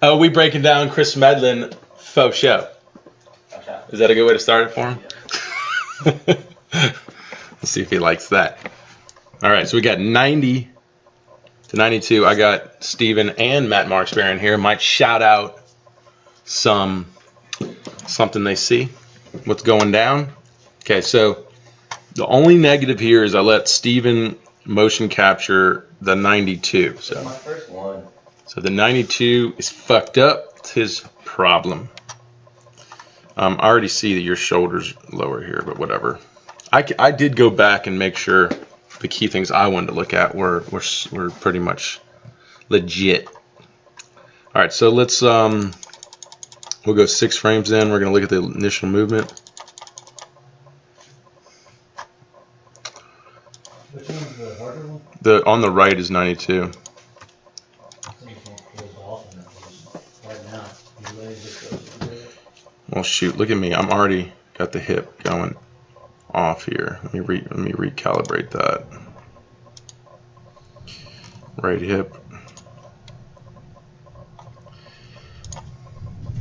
Oh, we breaking down Kris Medlen faux show. Is that a good way to start it for him? Let's see if he likes that. All right, so we got 90 to 92. I got Steven and Matt Marksberry in here. Might shout out something they see. What's going down? Okay, so the only negative here is I let Steven motion capture the 92. So my first one. So the 92 is fucked up. It's his problem. I already see that your shoulder's lower here, but whatever. I did go back and make sure the key things I wanted to look at were pretty much legit. All right, so let's we'll go 6 frames in. We're gonna look at the initial movement. Which one's the harder one? The on the right is 92. Well, shoot, look at me. I'm already got the hip going off here. Let me recalibrate that. Right hip.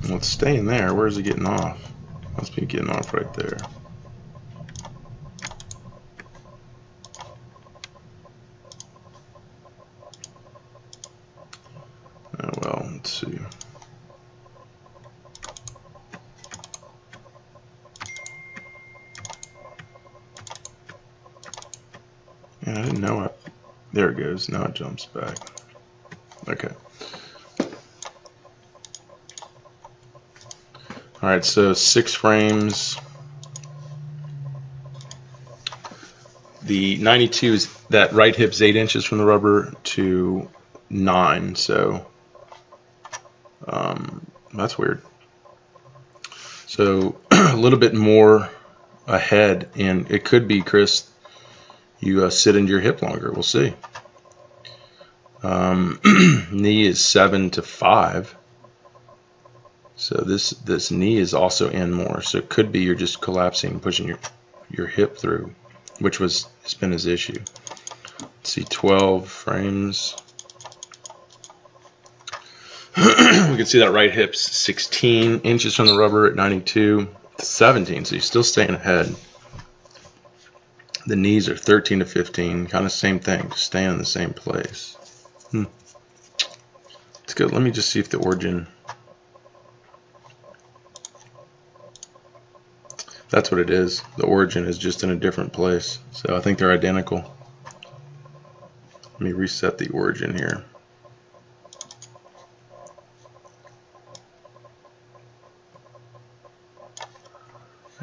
Well, it's staying there. Where is it getting off? Must be getting off right there. Oh, well, let's see. Yeah, I didn't know it. There it goes. Now it jumps back. Okay. All right, so 6 frames. The 92 is that right hip's 8 inches from the rubber to 9. So that's weird. So a little bit more ahead, and it could be, Kris, you sit into your hip longer. We'll see. Knee is 7 to 5. So this knee is also in more. So it could be you're just collapsing, pushing your hip through, which has been his issue. Let's see, 12 frames. We can see that right hip's 16 inches from the rubber at 92 to 17. So you're still staying ahead. The knees are 13 to 15, kind of same thing, just staying in the same place. Let's go. Let me just see if the origin. That's what it is. The origin is just in a different place. So I think they're identical. Let me reset the origin here.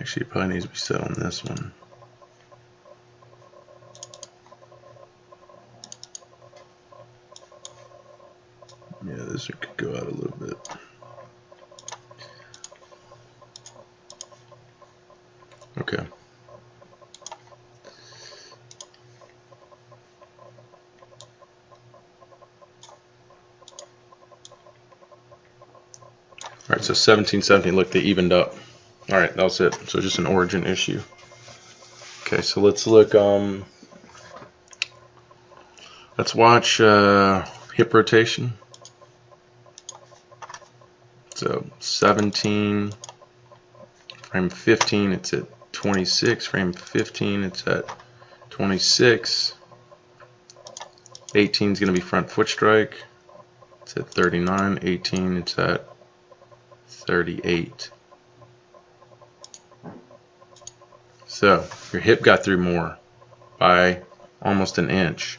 Actually, it probably needs to be set on this one. Yeah, this one could go out a little bit. Okay. All right, so 17, 17, look, they evened up. All right, that was it. So just an origin issue. Okay, so let's look, let's watch hip rotation. So 17, frame 15, it's at 26, frame 15, it's at 26. 18 is going to be front foot strike. It's at 39. 18, it's at 38. So your hip got through more by almost an inch.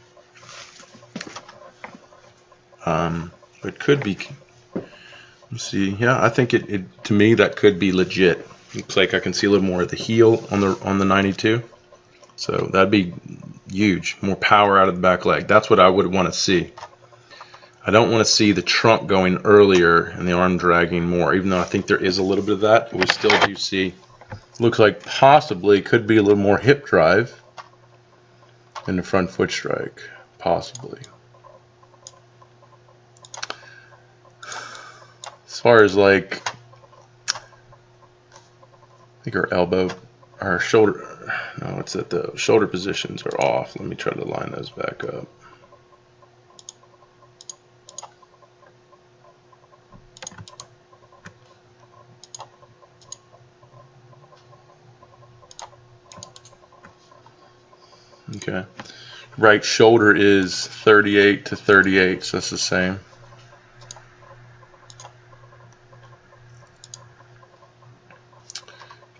It could be. Let's see. Yeah, I think it to me that could be legit. Looks like I can see a little more at the heel on the 92. So that'd be huge. More power out of the back leg. That's what I would want to see. I don't want to see the trunk going earlier and the arm dragging more, even though I think there is a little bit of that. But we still do see, looks like possibly could be a little more hip drive in the front foot strike. Possibly. As far as like, I think our elbow, our shoulder, no, it's that the shoulder positions are off. Let me try to line those back up. Okay. Right shoulder is 38 to 38, so that's the same.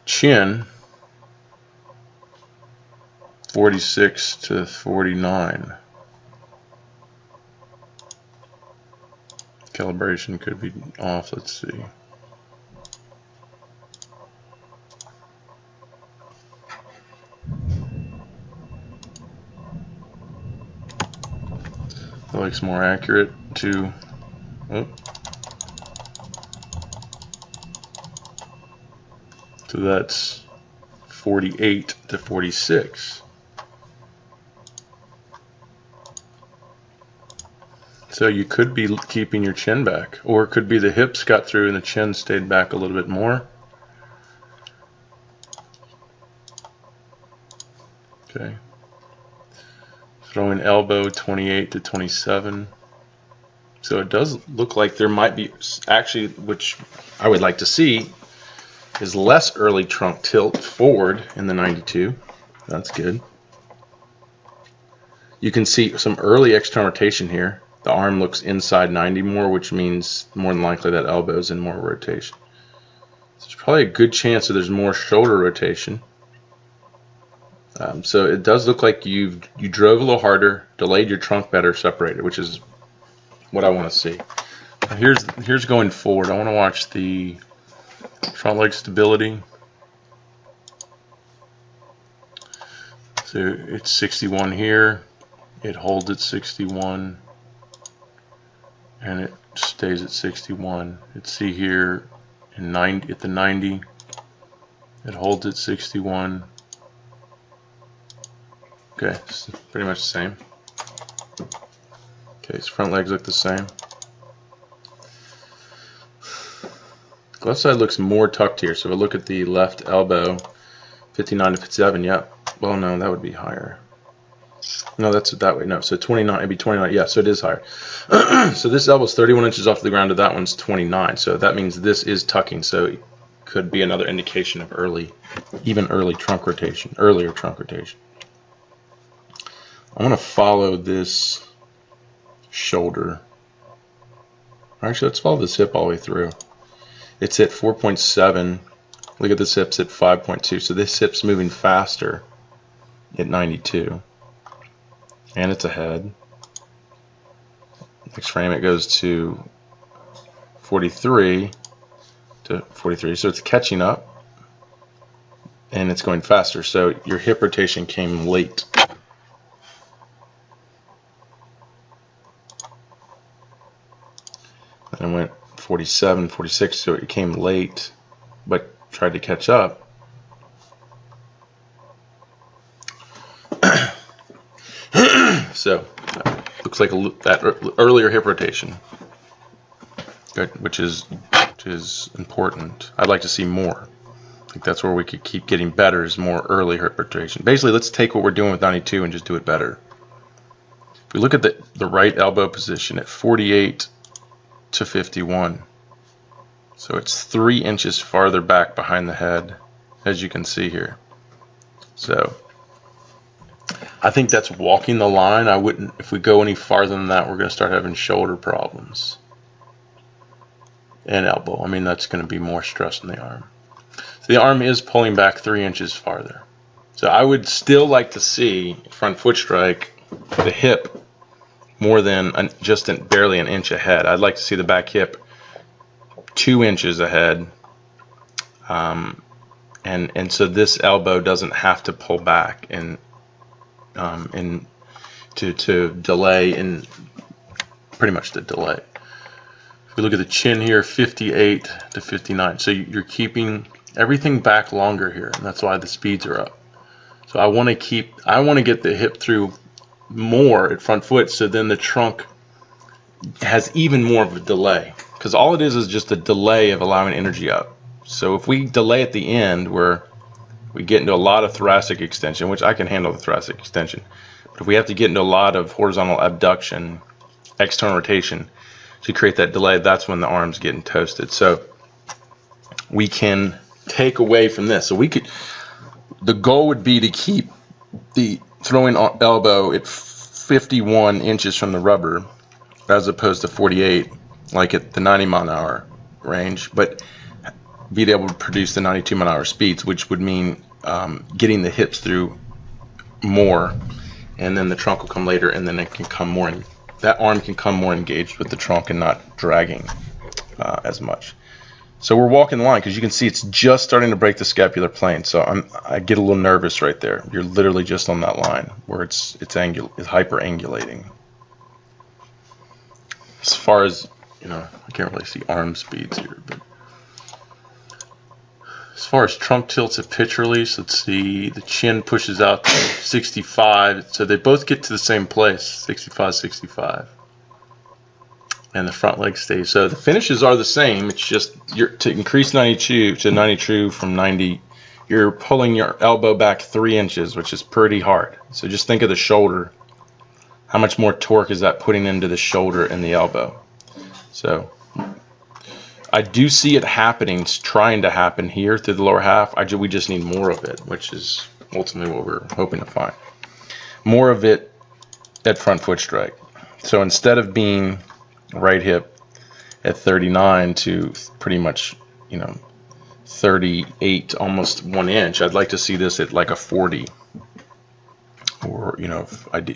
Chin, 46 to 49. Calibration could be off, let's see. That looks more accurate to, oh. So that's 48 to 46. So you could be keeping your chin back, or it could be the hips got through and the chin stayed back a little bit more. Okay. Throwing elbow 28 to 27. So it does look like there might be, actually, which I would like to see, is less early trunk tilt forward in the 92. That's good. You can see some early external rotation here. The arm looks inside 90 more, which means more than likely that elbow is in more rotation. So there's probably a good chance that there's more shoulder rotation. So it does look like you drove a little harder, delayed your trunk better, separated, which is what I want to see. Here's going forward. I want to watch the front leg stability. So it's 61 here. It holds at 61. And it stays at 61. Let's see here in 90 at the 90. It holds at 61. Okay, it's pretty much the same. Okay, his front legs look the same. The left side looks more tucked here. So if we look at the left elbow, 59 to 57. Yep. Well, no, that would be higher. No, that's that way. No, so 29, it'd be 29. Yeah, so it is higher. So this elbow's 31 inches off the ground, and that one's 29. So that means this is tucking. So it could be another indication of even early trunk rotation, earlier trunk rotation. I want to follow this shoulder. Actually, let's follow this hip all the way through. It's at 4.7. Look at this hip's at 5.2. So this hip's moving faster at 92. And it's ahead. Next frame it goes to 43 to 43. So it's catching up. And it's going faster. So your hip rotation came late. And it went 47, 46, so it came late, but tried to catch up. So, looks like that earlier hip rotation, good, which is important. I'd like to see more. I think that's where we could keep getting better, is more early hip rotation. Basically, let's take what we're doing with 92 and just do it better. If we look at the right elbow position at 48 to 51. So it's 3 inches farther back behind the head, as you can see here. So I think that's walking the line. I wouldn't, if we go any farther than that, we're going to start having shoulder problems and elbow. I mean, that's going to be more stress on the arm. So the arm is pulling back 3 inches farther. So I would still like to see front foot strike, the hip, more than just barely an inch ahead. I'd like to see the back hip 2 inches ahead, and so this elbow doesn't have to pull back and to delay in pretty much the delay. If we look at the chin here, 58 to 59. So you're keeping everything back longer here, and that's why the speeds are up. So I want to get the hip through more at front foot, so then the trunk has even more of a delay, because all it is just a delay of allowing energy up. So if we delay at the end where we get into a lot of thoracic extension, which I can handle the thoracic extension, but if we have to get into a lot of horizontal abduction, external rotation to create that delay, that's when the arm's getting toasted. So we can take away from this. So the goal would be to keep the throwing elbow at 51 inches from the rubber as opposed to 48, like at the 90 mile an hour range, but be able to produce the 92 mile an hour speeds, which would mean getting the hips through more, and then the trunk will come later, and then it can come more, that arm can come more engaged with the trunk and not dragging as much. So we're walking the line because you can see it's just starting to break the scapular plane. So I get a little nervous right there. You're literally just on that line where it's hyperangulating. As far as, I can't really see arm speeds here, but as far as trunk tilts at pitch release, let's see, the chin pushes out to 65. So they both get to the same place, 65, 65. And the front leg stays. So the finishes are the same. It's just to increase 92 to 92 from 90, you're pulling your elbow back 3 inches, which is pretty hard. So just think of the shoulder. How much more torque is that putting into the shoulder and the elbow? So I do see it happening, it's trying to happen here through the lower half. We just need more of it, which is ultimately what we're hoping to find. More of it at front foot strike. So instead of being right hip at 39 to pretty much 38, almost 1 inch, I'd like to see this at like a 40 or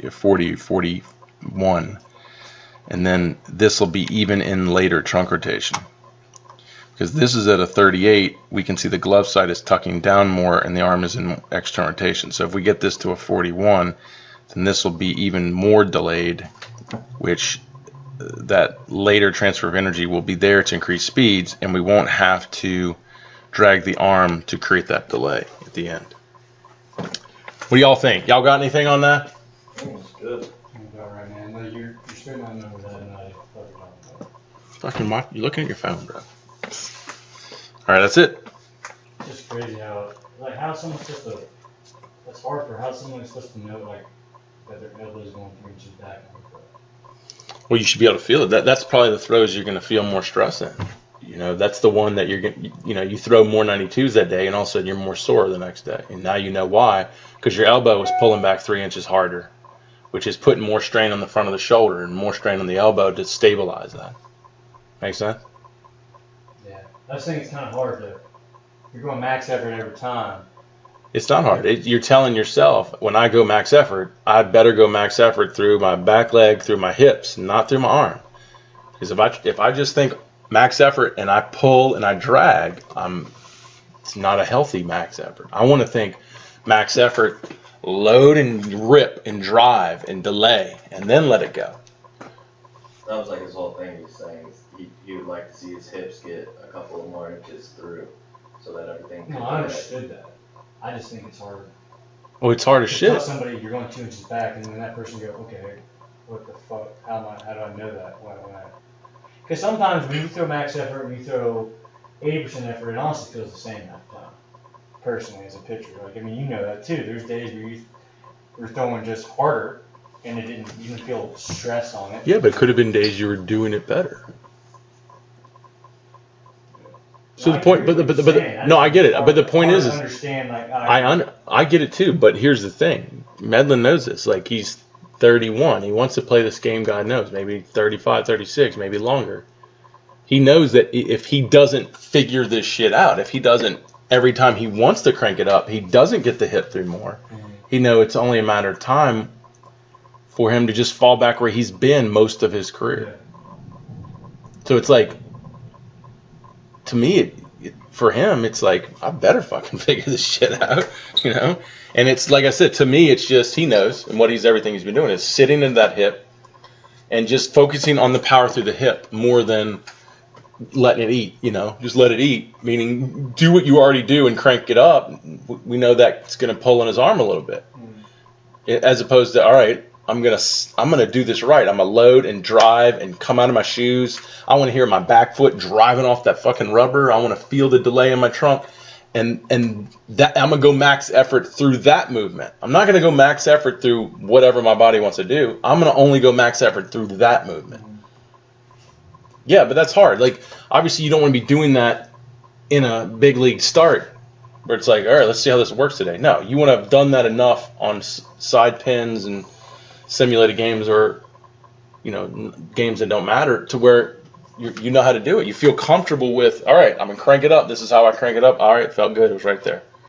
40, 41, and then this will be even in later trunk rotation, because this is at a 38. We can see the glove side is tucking down more and the arm is in external rotation. So if we get this to a 41, then this will be even more delayed, which that later transfer of energy will be there to increase speeds, and we won't have to drag the arm to create that delay at the end. What do y'all think? Y'all got anything on that? I think it's good. All right, man. No, you're straight on number that, and I Fucking you're looking at your phone, bro. All right, that's it. It's just crazy how someone's supposed to. That's hard for how someone is supposed to know that their elbow is going 3 inches back. Well, you should be able to feel it. That's probably the throws you're going to feel more stress in. That's the one that you're going to, you throw more 92s that day, and all of a sudden you're more sore the next day. And now you know why, because your elbow is pulling back 3 inches harder, which is putting more strain on the front of the shoulder and more strain on the elbow to stabilize that. Make sense? Yeah. I just think it's kind of hard to, you're going max effort every time. It's not hard. You're telling yourself, when I go max effort, I'd better go max effort through my back leg, through my hips, not through my arm. Because if I just think max effort and I pull and I drag, it's not a healthy max effort. I want to think max effort, load and rip and drive and delay, and then let it go. That was like his whole thing. He's saying he would like to see his hips get a couple of more inches through, so that everything. No, I understood that. I just think it's hard. Well, it's hard as shit. Tell somebody you're going 2 inches back, and then that person go, okay, what the fuck? How do I know that? Because sometimes when you throw max effort and you throw 80% effort, it honestly feels the same half the time. Personally, as a pitcher, you know that too. There's days where you're throwing just harder, and it didn't even feel stress on it. Yeah, but it could have been days you were doing it better. So the point, but no, I get it. But the point is I get it too. But here's the thing: Medlen knows this. Like, he's 31. He wants to play this game. God knows, maybe 35, 36, maybe longer. He knows that if he doesn't figure this shit out, if he doesn't, every time he wants to crank it up, he doesn't get the hip through more. He knows it's only a matter of time for him to just fall back where he's been most of his career. So it's like, to me, for him, it's like, I better fucking figure this shit out, And it's like I said, to me, it's just he knows, and everything he's been doing is sitting in that hip and just focusing on the power through the hip more than letting it eat, Just let it eat, meaning do what you already do and crank it up. We know that's going to pull on his arm a little bit, as opposed to, all right, I'm gonna do this right. I'm gonna load and drive and come out of my shoes. I want to hear my back foot driving off that fucking rubber. I want to feel the delay in my trunk, and that I'm gonna go max effort through that movement. I'm not gonna go max effort through whatever my body wants to do. I'm gonna only go max effort through that movement. Yeah, but that's hard. Like, obviously, you don't want to be doing that in a big league start. where it's like, all right, let's see how this works today. No, you want to have done that enough on side pins and simulated games, or games that don't matter, to where you know how to do it. You feel comfortable with, all right, I'm gonna crank it up. This is how I crank it up. All right, felt good. It was right there.